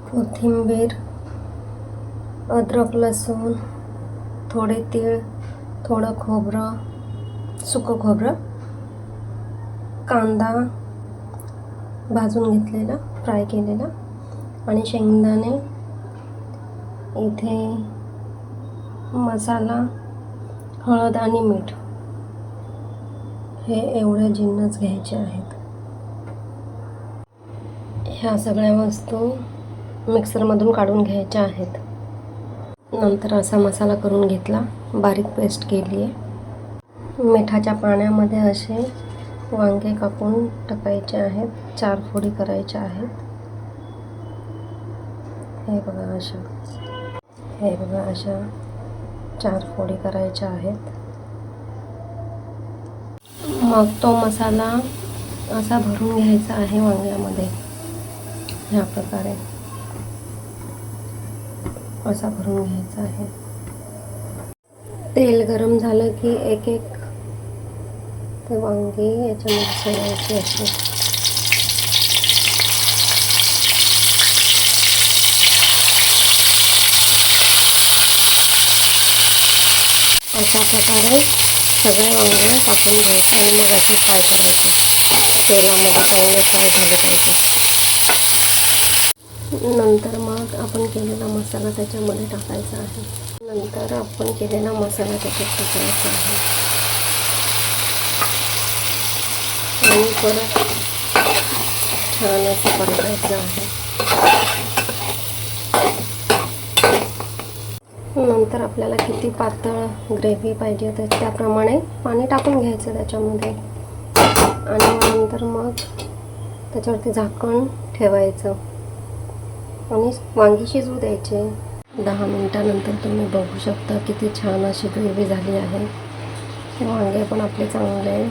कोथिंबीर, अद्रक, लसूण, थोडे तीळ, थोडं खोबरं, सुकं खोबरं, कांदा भाजून घेतलेला, फ्राय केलेला आणि शेंगदाणे, इथे मसाला, हळद आणि मीठ, हे एवढे जिन्नस घ्यायचे आहेत. ह्या सगळ्या वस्तू मिक्सरमधून काढून घ्यायच्या आहेत. नंतर असा मसाला करून घेतला, बारीक पेस्ट केली आहे. मिठाच्या पाण्यामध्ये असे वांगे कापून टाकायचे आहेत. 4 फोडी करायच्या आहेत. हे बघा अशा 4 फोडी करायच्या आहेत. मग तो मसाला असा भरून घ्यायचा आहे वांग्यामध्ये. ह्या प्रकारे असा भरून घ्यायचा आहे. तेल गरम झालं की एक एक ते वांगी याच्यामध्ये सोडायची अशी. अशा प्रकारे सगळे वांगे टाकून घ्यायचे आणि मग असे फ्राय करायचे. तेलामध्ये चांगले फ्राय झाले पाहिजे. नंतर मग आपण केलेला मसाला त्याच्यामध्ये टाकायचा आहे. आणि परत छान असं परतायचं आहे. नंतर आपल्याला किती पातळ ग्रेव्ही पाहिजे तर त्याप्रमाणे पाणी टाकून घ्यायचं त्याच्यामध्ये आणि नंतर मग त्याच्यावरती झाकण ठेवायचं आणि वांगी शिजू द्यायचे. 10 मिनिटानंतर तुम्ही बघू शकता किती छान अशी ग्रेव्ही झाली आहे. वांगे पण आपले चांगले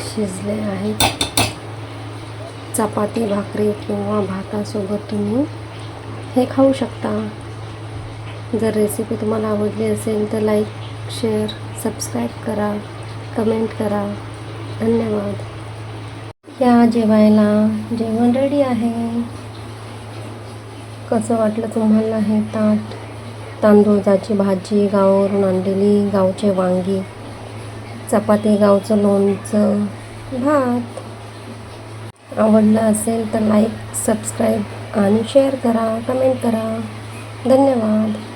शिजले आहेत. चपाती, भाकरी किंवा भातासोबत तुम्ही हे खाऊ शकता. जर रेसिपी तुम्हाला आवडली असेल तर लाईक, शेअर, सबस्क्राईब करा, कमेंट करा. धन्यवाद. या जेवायला. जेवण रेडी आहे. कसं वाटलं तुम्हाला हे ताट? तांदूळाची भाजी, गावावरून आणलेली गावचे वांगी, चपाती, गावचं लोणचं, भात. आवडलं असेल तर लाईक, सबस्क्राईब आणि शेअर करा, कमेंट करा. धन्यवाद.